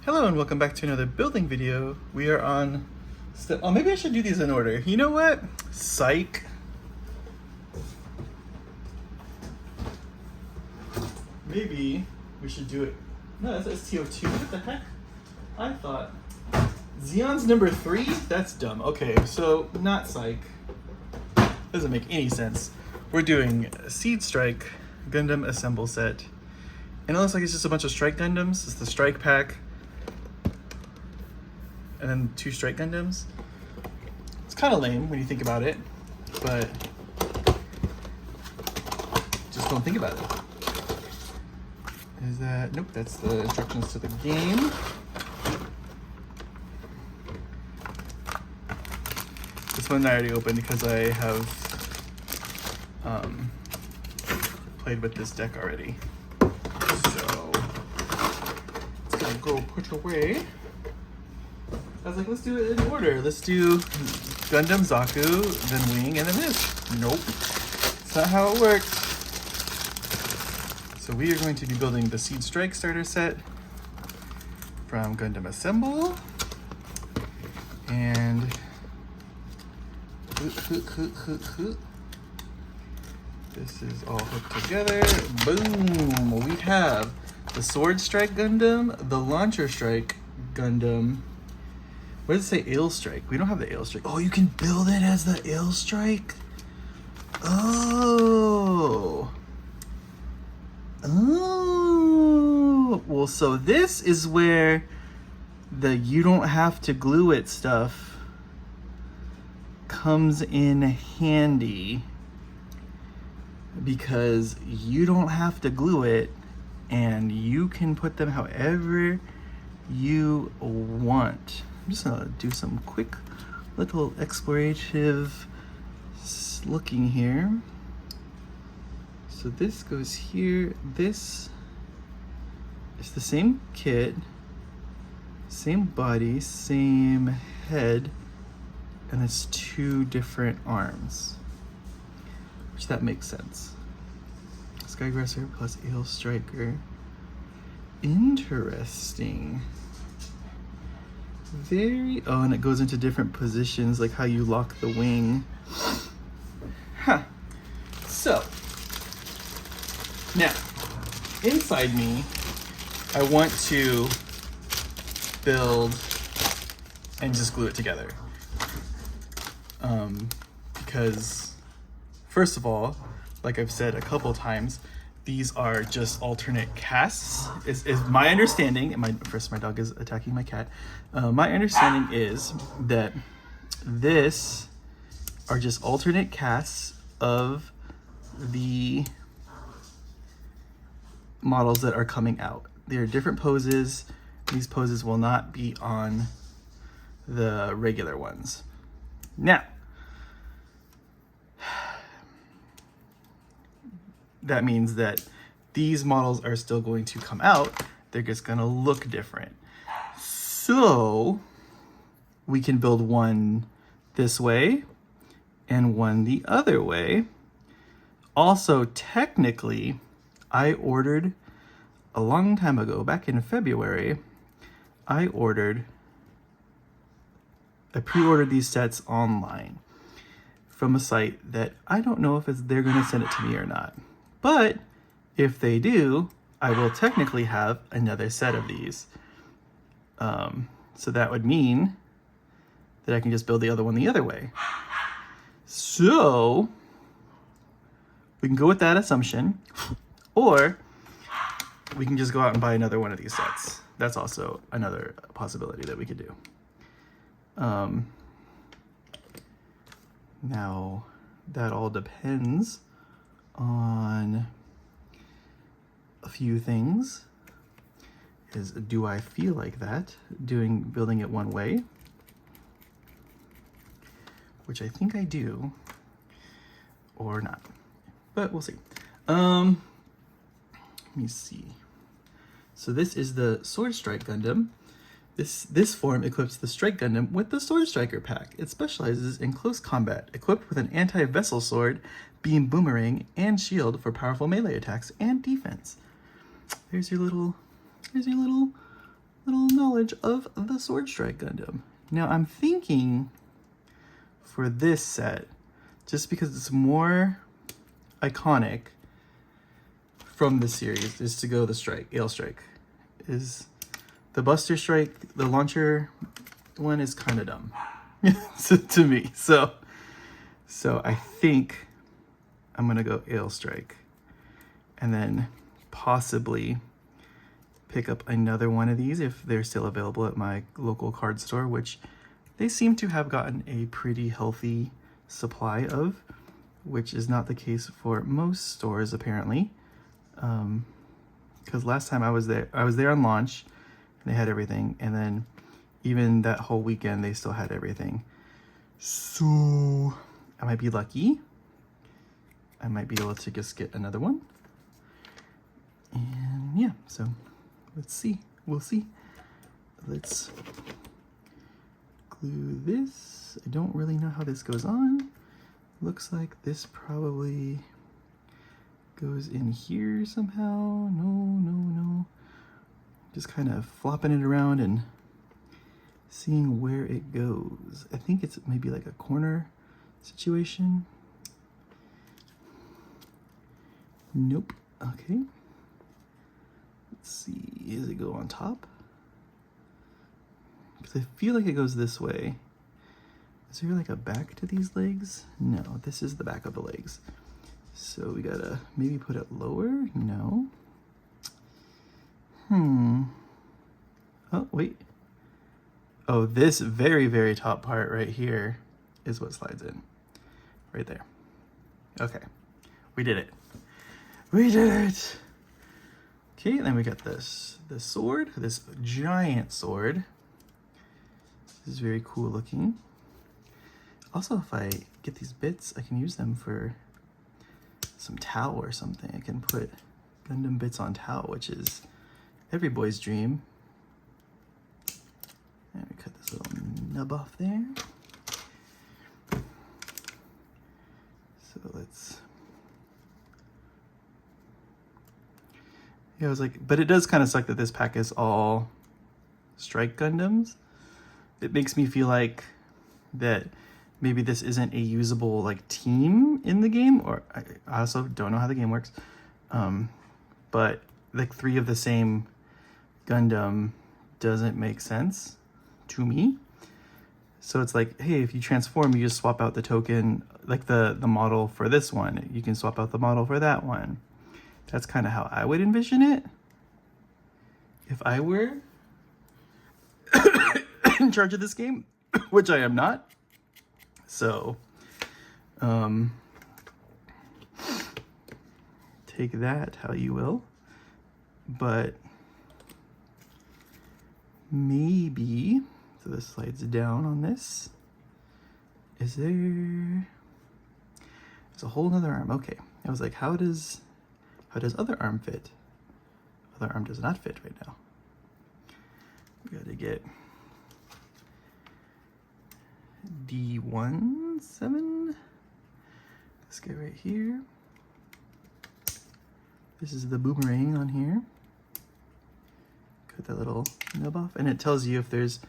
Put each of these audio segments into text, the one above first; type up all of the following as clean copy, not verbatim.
Hello and welcome back to another building video. We are on step, oh maybe I should do these in order. You know what? Psych. Maybe we should do it. No, that's STO2. What the heck? I thought. Xeon's number 3? That's dumb. Okay, so not Psych. Doesn't make any sense. We're doing Seed Strike Gundam Assemble set. And it looks like it's just a bunch of Strike Gundams. It's the Strike pack. And then 2 Strike Gundams. It's kind of lame when you think about it, but just don't think about it. Is that, nope, that's the instructions to the game. This one I already opened because I have played with this deck already. So it's gonna go put away. I was like, let's do it in order. Let's do Gundam, Zaku, then Wing, and then this. Nope. It's not how it works. So we are going to be building the Seed Strike starter set from Gundam Assemble. And this is all hooked together. Boom! We have the Sword Strike Gundam, the Launcher Strike Gundam. What does it say? Ale Strike. We don't have the Ale Strike. Oh, you can build it as the Ale Strike? Oh. Oh. Well, so this is where the you don't have to glue it stuff comes in handy, because you don't have to glue it and you can put them however you want. I'm just gonna do some quick little explorative looking here. So this goes here. This is the same kit, same body, same head, and it's 2 different arms, which that makes sense. Skygrasser plus Ale Striker. Interesting. Oh, and it goes into different positions, like how you lock the wing. Huh. So, now, inside me, I want to build and just glue it together. Because, first of all, like I've said a couple times, these are just alternate casts, is my understanding. And my dog is attacking my cat. My understanding is that this are just alternate casts of the models that are coming out. They are different poses. These poses will not be on the regular ones. Now, that means that these models are still going to come out. They're just gonna look different. So we can build one this way and one the other way. Also, technically, I ordered a long time ago, back in February, I pre-ordered these sets online from a site that I don't know if they're gonna send it to me or not. But if they do, I will technically have another set of these. So that would mean that I can just build the other one the other way. So we can go with that assumption, or we can just go out and buy another one of these sets. That's also another possibility that we could do. Now, that all depends on a few things. Do I feel like that building it one way, which I think I do, or not, but we'll see. Let me see. So this is the Sword Strike Gundam. This form equips the Strike Gundam with the Sword Striker pack. It specializes in close combat, equipped with an anti-vessel sword, beam boomerang, and shield for powerful melee attacks and defense. There's your little little knowledge of the Sword Strike Gundam. Now I'm thinking for this set, just because it's more iconic from the series, is to go the Strike, Ale Strike. Is the Buster Strike, the launcher one is kind of dumb to me. So I think I'm gonna go Ale Strike, and then possibly pick up another one of these if they're still available at my local card store, which they seem to have gotten a pretty healthy supply of, which is not the case for most stores apparently. Because last time I was there on launch, and they had everything, and then even that whole weekend they still had everything. So I might be lucky. I might be able to just get another one. And yeah, so let's see. We'll see. Let's glue this. I don't really know how this goes on. Looks like this probably goes in here somehow. No. Just kind of flopping it around and seeing where it goes. I think it's maybe like a corner situation. Nope. Okay. Let's see. Does it go on top? Because I feel like it goes this way. Is there like a back to these legs? No, this is the back of the legs. So we gotta maybe put it lower? No. Oh, wait. Oh, this very, very top part right here is what slides in. Right there. Okay. We did it. We did it! Okay, then we got this sword, this giant sword. This is very cool looking. Also, if I get these bits, I can use them for some Tau or something. I can put Gundam bits on Tau, which is every boy's dream. And we cut this little nub off there. So let's... Yeah, I was like, but it does kind of suck that this pack is all Strike Gundams. It makes me feel like that maybe this isn't a usable like team in the game, or I also don't know how the game works. But like 3 of the same Gundam doesn't make sense to me. So it's like, hey, if you transform, you just swap out the token, like the model for this one. You can swap out the model for that one. That's kind of how I would envision it if I were in charge of this game, which I am not. So, take that how you will. But maybe, so this slides down on this. Is there, there's a whole nother arm. Okay, I was like, how does other arm fit? Other arm does not fit right now. We gotta get D17. This guy right here. This is the boomerang on here. Cut that little nub off, and it tells you if there's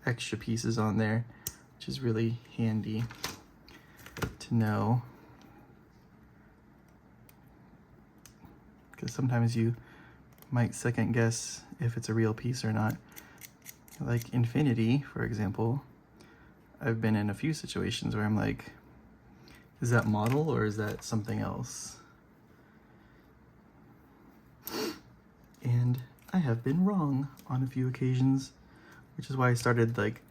extra pieces on there, which is really handy to know. Because sometimes you might second guess if it's a real piece or not. Like Infinity, for example, I've been in a few situations where I'm like, is that model or is that something else? And I have been wrong on a few occasions, which is why I started like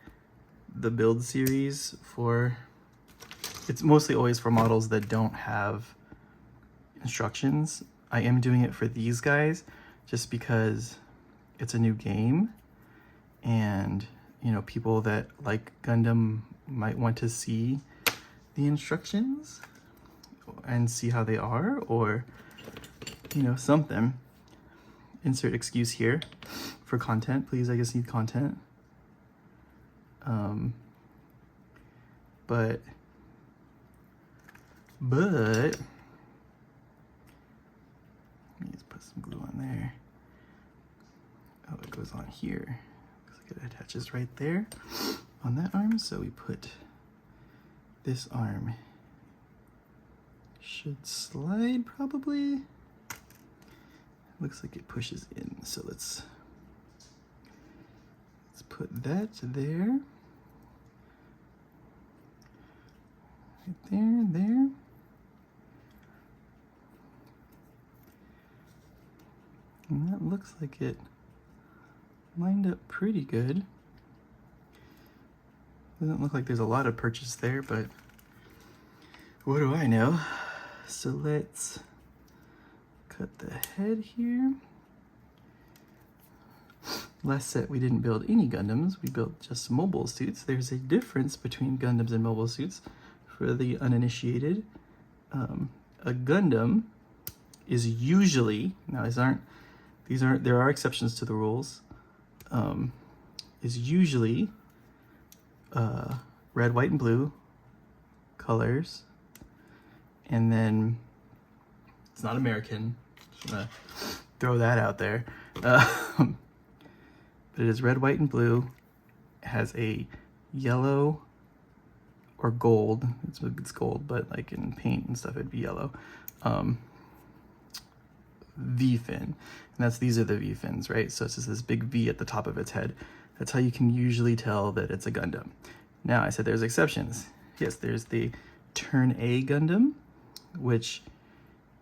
the build series for, it's mostly always for models that don't have instructions. I am doing it for these guys just because it's a new game, and you know, people that like Gundam might want to see the instructions and see how they are, or you know, something. Insert excuse here for content, please. I just need content. But let me just put some glue on there. Oh, it goes on here. is right there on that arm. So we put this arm, should slide probably. Looks like it pushes in. So let's put that there. Right there, there. And that looks like it lined up pretty good. Doesn't look like there's a lot of purchase there, but what do I know? So let's cut the head here. Last set we didn't build any Gundams, we built just mobile suits. There's a difference between Gundams and mobile suits. For the uninitiated, a Gundam is usually, now there are exceptions to the rules, is usually red, white, and blue colors, and then it's not American, just gonna throw that out there, but it is red, white, and blue. It has a yellow or gold, it's gold, but like in paint and stuff it'd be yellow, V-fin, and these are the V-fins, right? So it's just this big V at the top of its head. That's how you can usually tell that it's a Gundam. Now, I said there's exceptions. Yes, there's the Turn A Gundam, which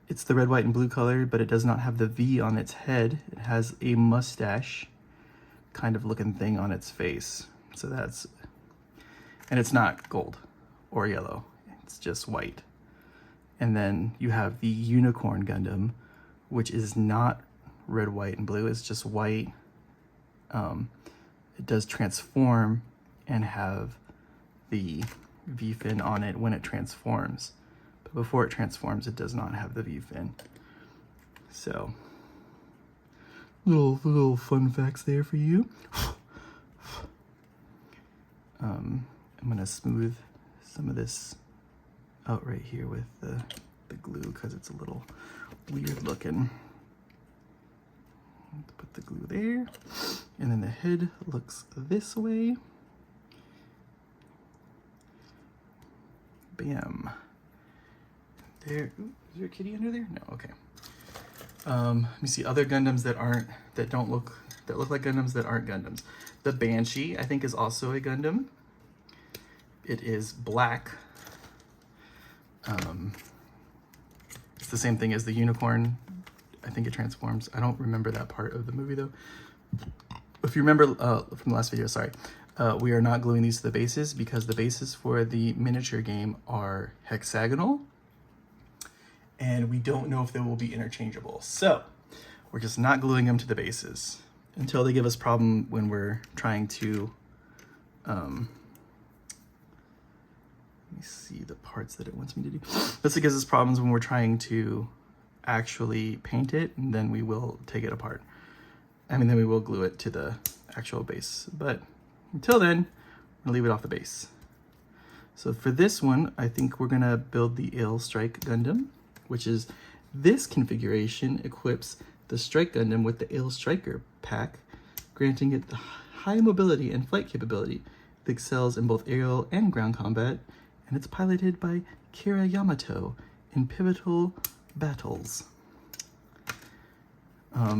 it's the red, white, and blue color, but it does not have the V on its head. It has a mustache kind of looking thing on its face. So that's, and it's not gold or yellow, it's just white. And then you have the Unicorn Gundam, which is not red, white, and blue, it's just white. It does transform and have the V-fin on it when it transforms. But before it transforms, it does not have the V-fin. So, little fun facts there for you. I'm gonna smooth some of this out right here with the glue because it's a little weird looking. Let's put the glue there, and then the head looks this way. Bam. There. Ooh, is there a kitty under there? No. Okay. Let me see other Gundams that look like Gundams that aren't Gundams. The Banshee, I think, is also a Gundam. It is black. It's the same thing as the Unicorn. I think it transforms. I don't remember that part of the movie though. If you remember from the last video, sorry, we are not gluing these to the bases because the bases for the miniature game are hexagonal, and we don't know if they will be interchangeable. So we're just not gluing them to the bases until they give us problem when we're trying to, let me see the parts that it wants me to do. This gives us problems when we're trying to actually paint it, and then we will take it apart. Then we will glue it to the actual base. But until then, we'll leave it off the base. So for this one, I think we're gonna build the Ale Strike Gundam, which is this configuration equips the Strike Gundam with the Ale Striker pack, granting it the high mobility and flight capability that excels in both aerial and ground combat, and it's piloted by Kira Yamato in pivotal battles. Let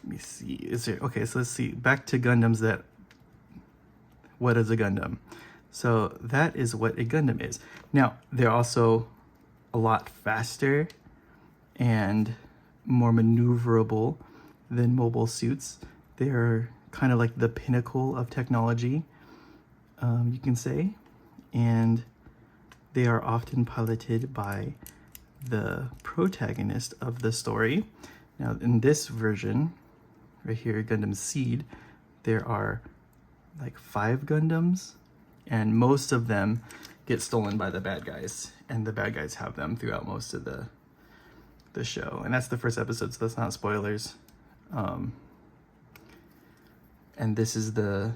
me see, okay, so let's see, back to Gundams what is a Gundam? So that is what a Gundam is. Now, they're also a lot faster and more maneuverable than mobile suits. They're kind of like the pinnacle of technology, you can say, and they are often piloted by the protagonist of the story. Now, in this version, right here, Gundam Seed, there are like 5 Gundams, and most of them get stolen by the bad guys, and the bad guys have them throughout most of the show. And that's the first episode, so that's not spoilers. And this is the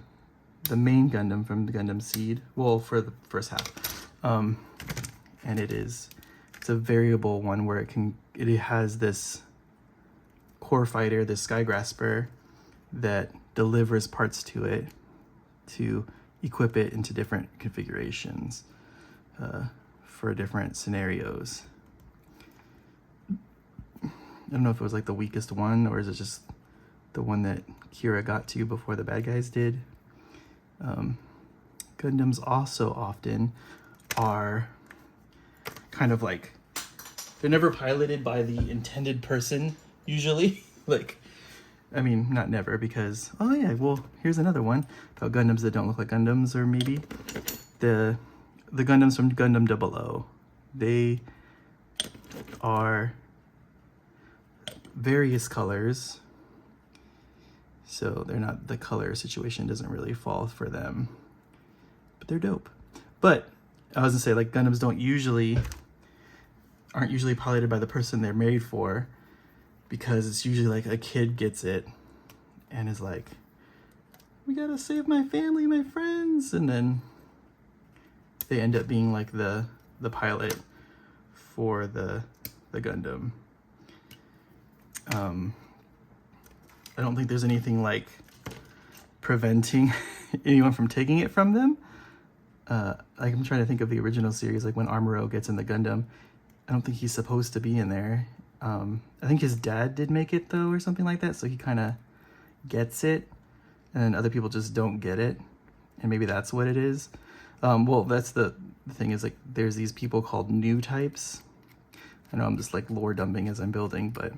main Gundam from the Gundam Seed, well, for the first half. And it's a variable one where it has this core fighter, this Sky Grasper, that delivers parts to it to equip it into different configurations for different scenarios. I don't know if it was like the weakest one, or is it just the one that Kira got to before the bad guys did. Gundams also often are kind of like, they're never piloted by the intended person, usually. Like, I mean, not never, because, oh yeah, well, here's another one about Gundams that don't look like Gundams, or maybe the Gundams from Gundam 00. They are various colors, so they're not, the color situation doesn't really fall for them, but they're dope. But I was gonna say, like, Gundams aren't usually piloted by the person they're made for, because it's usually like a kid gets it and is like, we gotta save my family, my friends, and then they end up being like the pilot for the Gundam. I don't think there's anything like preventing anyone from taking it from them. Like, I'm trying to think of the original series, like when Amuro gets in the Gundam, I don't think he's supposed to be in there. I think his dad did make it though, or something like that, so he kind of gets it, and then other people just don't get it, and maybe that's what it is. Well, that's the thing, is like, there's these people called new types. I know I'm just like lore dumping as I'm building, but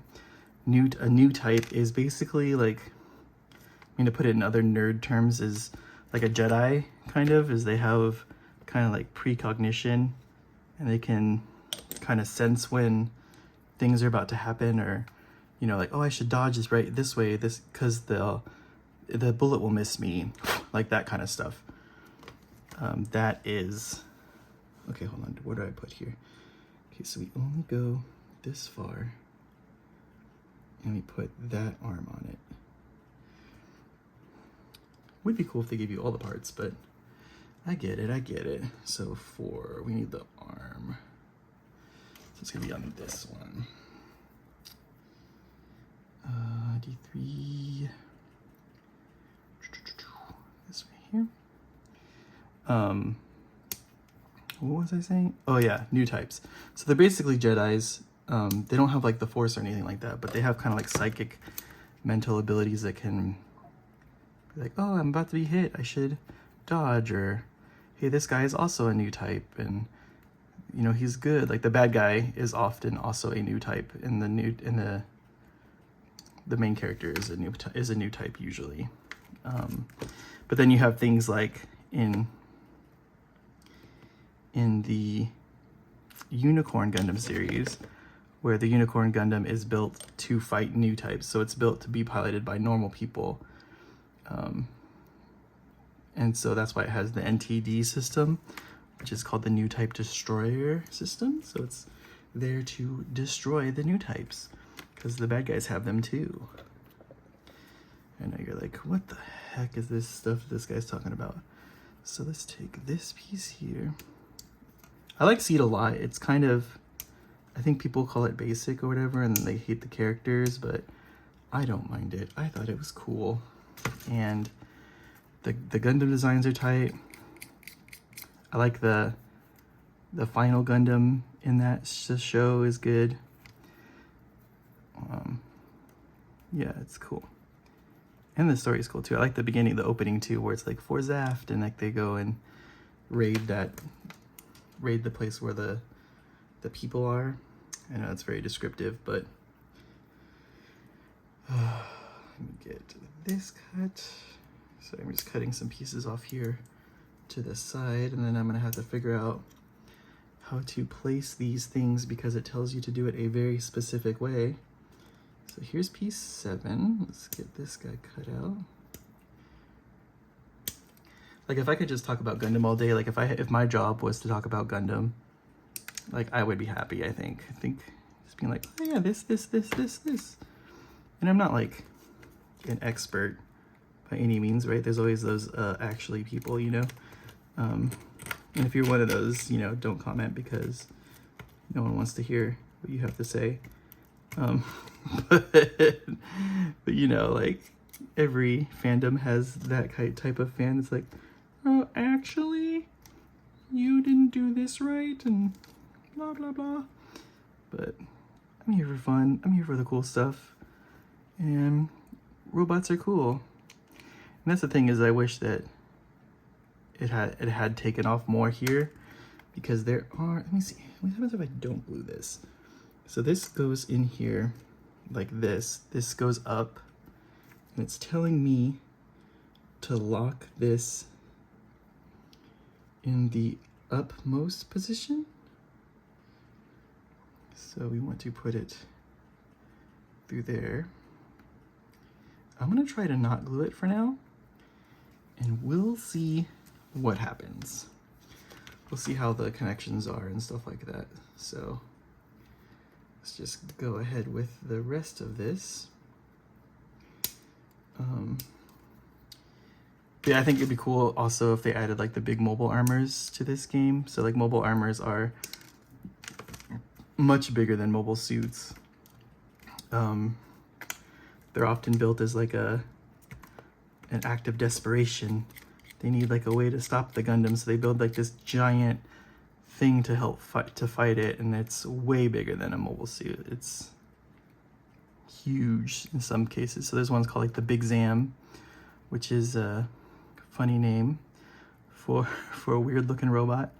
a new type is basically like, I mean, to put it in other nerd terms, is like a Jedi, kind of, is they have kind of like precognition, and they can kind of sense when things are about to happen, or, you know, like, oh, I should dodge this right this way, this, because the bullet will miss me, like that kind of stuff. That is, okay, hold on, what do I put here? Okay, so we only go this far, and we put that arm on it. Would be cool if they gave you all the parts, but I get it. So we need the arm. So it's gonna be on this one. D3. This right here. What was I saying? Oh yeah, new types. So they're basically Jedis. They don't have like the Force or anything like that, but they have kind of like psychic mental abilities that can be like, oh, I'm about to be hit, I should dodge, or hey, this guy is also a new type, and you know, he's good. Like, the bad guy is often also a new type, and the main character is a new type usually. But then you have things like in the Unicorn Gundam series, where the Unicorn Gundam is built to fight new types. So it's built to be piloted by normal people. And so that's why it has the NTD system, which is called the New Type Destroyer system. So it's there to destroy the new types, because the bad guys have them too. I know you're like, what the heck is this stuff this guy's talking about? So let's take this piece here. I like Seed a lot. It's kind of, I think people call it basic or whatever, and they hate the characters, but I don't mind it. I thought it was cool. And the Gundam designs are tight. I like the final Gundam in that show is good. Yeah, it's cool. And the story is cool too. I like the beginning, the opening too, where it's like for Zaft, and like they go and raid the place where the people are. I know it's very descriptive, but let me get this cut. So I'm just cutting some pieces off here to the side, and then I'm gonna have to figure out how to place these things, because it tells you to do it a very specific way. So here's piece 7. Let's get this guy cut out. Like, if I could just talk about Gundam all day, like if my job was to talk about Gundam, like, I would be happy, I think. Just being like, oh yeah, this. And I'm not like an expert by any means, right? There's always those actually people, you know? And if you're one of those, you know, don't comment, because no one wants to hear what you have to say. But you know, like, every fandom has that type of fan. It's like, oh, actually, you didn't do this right, and blah, blah, blah. But I'm here for fun. I'm here for the cool stuff. And robots are cool. And that's the thing, is I wish that it had taken off more here, because there are, let me see, what happens if I don't glue this? So this goes in here like this. This goes up, and it's telling me to lock this in the upmost position. So we want to put it through there. I'm gonna try to not glue it for now, and we'll see what happens. We'll see how the connections are and stuff like that. So let's just go ahead with the rest of this. Yeah, I think it'd be cool also if they added like the big mobile armors to this game. So like mobile armors are much bigger than mobile suits. They're often built as like an act of desperation. They need like a way to stop the Gundam, so they build like this giant thing to help fight it, and it's way bigger than a mobile suit. It's huge in some cases. So there's one's called like the Big Zam, which is a funny name for a weird looking robot.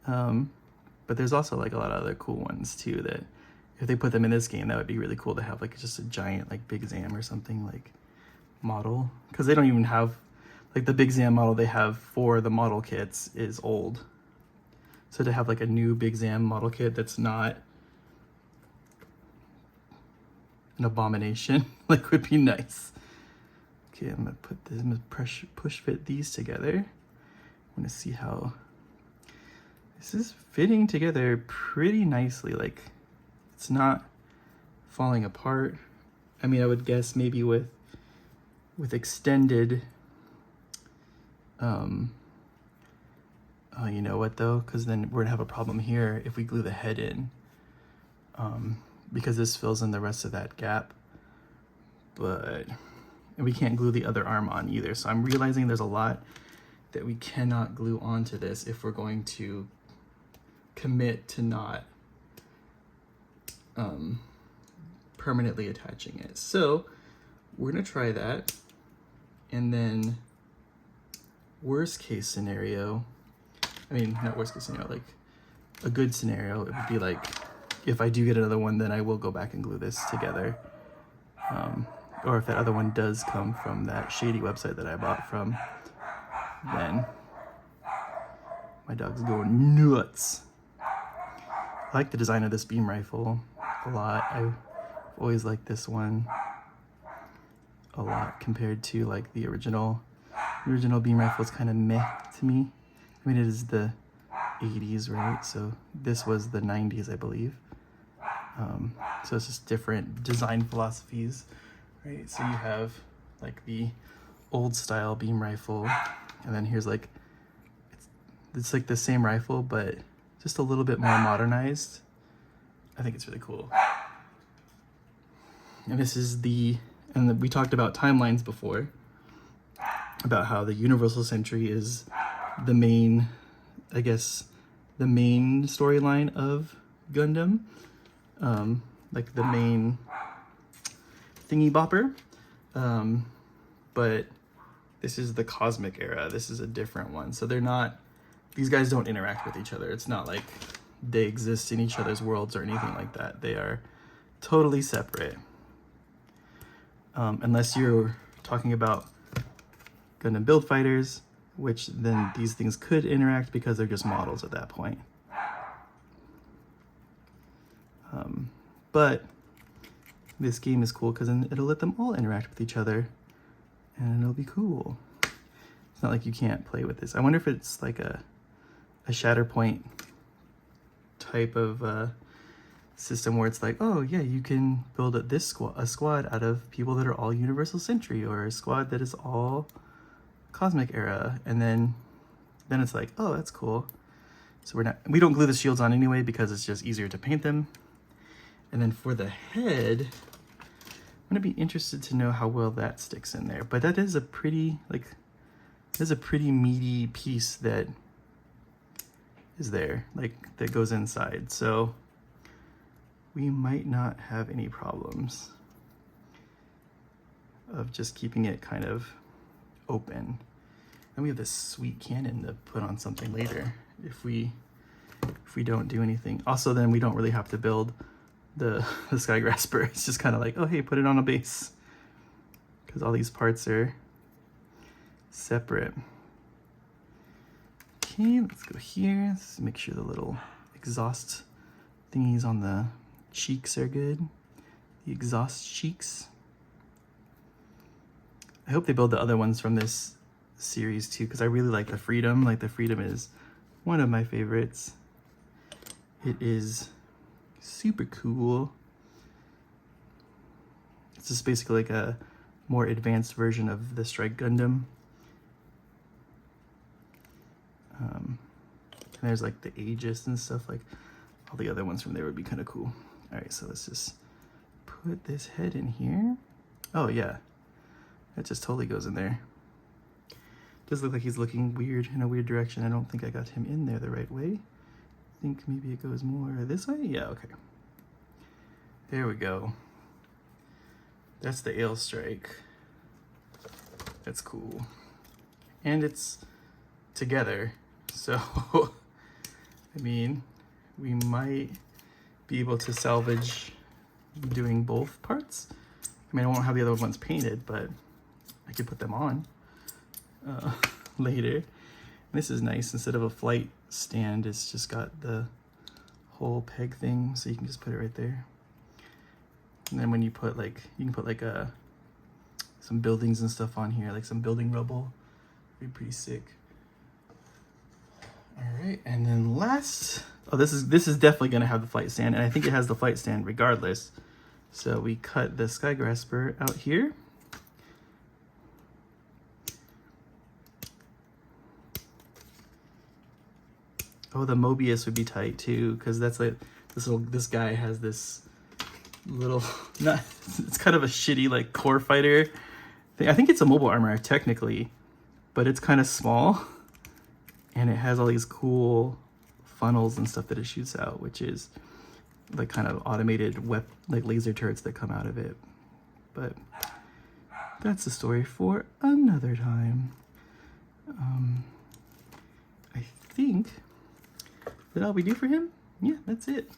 But there's also like a lot of other cool ones too, that if they put them in this game, that would be really cool to have like just a giant like Big Zam or something like model, because they don't even have like the Big Zam model they have for the model kits is old. So to have like a new Big Zam model kit that's not an abomination like would be nice. Okay, I'm gonna put this, I'm gonna push fit these together. I want to see how this is fitting together pretty nicely. Like, it's not falling apart. I mean, I would guess maybe with extended, oh, you know what though? Because then we're gonna have a problem here if we glue the head in, because this fills in the rest of that gap. But, and we can't glue the other arm on either. So I'm realizing there's a lot that we cannot glue onto this if we're going to commit to not permanently attaching it. So we're gonna try that, and then worst case scenario, I mean, not worst case scenario, like a good scenario, it would be like, if I do get another one, then I will go back and glue this together. Or if that other one does come from that shady website that I bought from, then my dog's going nuts. I like the design of this beam rifle a lot. I've always liked this one a lot compared to like the original. The original beam rifle is kind of meh to me. I mean, it is the 80s, right? So this was the 90s, I believe. So it's just different design philosophies, right? So you have like the old style beam rifle, and then here's like, it's like the same rifle, but just a little bit more modernized. I think it's really cool. And this is and we talked about timelines before, about how the Universal Century is the main, I guess, the main storyline of Gundam. Like the main thingy bopper. But this is the cosmic era. This is a different one. So they're not, these guys don't interact with each other. It's not like they exist in each other's worlds or anything like that. They are totally separate. Unless you're talking about Gundam Build Fighters, which then these things could interact because they're just models at that point. But this game is cool because then it'll let them all interact with each other, and it'll be cool. It's not like you can't play with this. I wonder if it's like a Shatterpoint type of system where it's like, oh yeah, you can build a squad out of people that are all Universal Century, or a squad that is all Cosmic Era, and then it's like, oh, that's cool. So we don't glue the shields on anyway because it's just easier to paint them. And then for the head, gonna be interested to know how well that sticks in there. But that is a pretty, like, there's a pretty meaty piece that is there, like, that goes inside. So we might not have any problems of just keeping it kind of open. And we have this sweet cannon to put on something later if we don't do anything. Also, then we don't really have to build the Sky Grasper. It's just kind of like, oh hey, put it on a base, because all these parts are separate. Okay, let's go here. Let's make sure the little exhaust thingies on the cheeks are good. The exhaust cheeks. I hope they build the other ones from this series too, because I really like the Freedom. Like, the Freedom is one of my favorites. It is super cool. It's just basically like a more advanced version of the Strike Gundam. And there's like the Aegis and stuff. Like, all the other ones from there would be kind of cool. All right, so let's just put this head in here. Oh yeah, that just totally goes in there. Does look like he's looking weird in a weird direction. I don't think I got him in there the right way. I think maybe it goes more this way. Yeah, okay. There we go. That's the Ale Strike. That's cool. And it's together. So, I mean, we might be able to salvage doing both parts. I mean, I won't have the other ones painted, but I could put them on later. This is nice. Instead of a flight stand, it's just got the whole peg thing, so you can just put it right there. And then when you put like, you can put like some buildings and stuff on here, like some building rubble. It'd be pretty sick. All right, and then last, oh, this is definitely gonna have the flight stand, and I think it has the flight stand regardless. So we cut the Sky Grasper out here. Oh, the Mobius would be tight too, because that's like this guy has this little, not, it's kind of a shitty like core fighter thing. I think it's a mobile armor technically, but it's kind of small, and it has all these cool funnels and stuff that it shoots out, which is like kind of automated like laser turrets that come out of it. But that's a story for another time. I think that all we do for him? Yeah, that's it.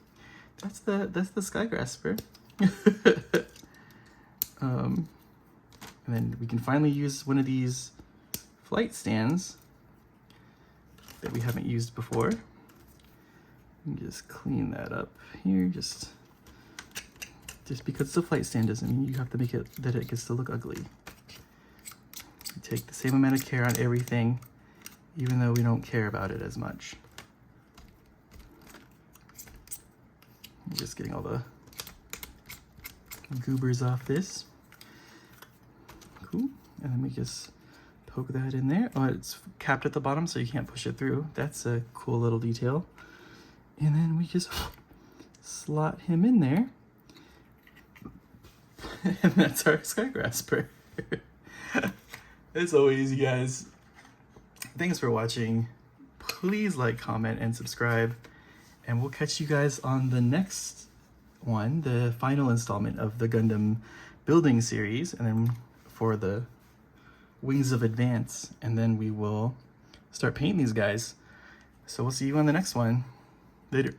That's the Sky Grasper. And then we can finally use one of these flight stands that we haven't used before. Just clean that up here. Just because it's a flight stand doesn't mean you have to make it that it gets to look ugly. We take the same amount of care on everything, even though we don't care about it as much. I'm just getting all the goobers off this. Cool. And then we just poke that in there. Oh, it's capped at the bottom so you can't push it through. That's a cool little detail. And then we just slot him in there. And that's our Sky Grasper. As always, you guys, thanks for watching. Please like, comment, and subscribe. And we'll catch you guys on the next one, the final installment of the Gundam building series, and then for the Wings of Advance, and then we will start painting these guys. So we'll see you on the next one. Later.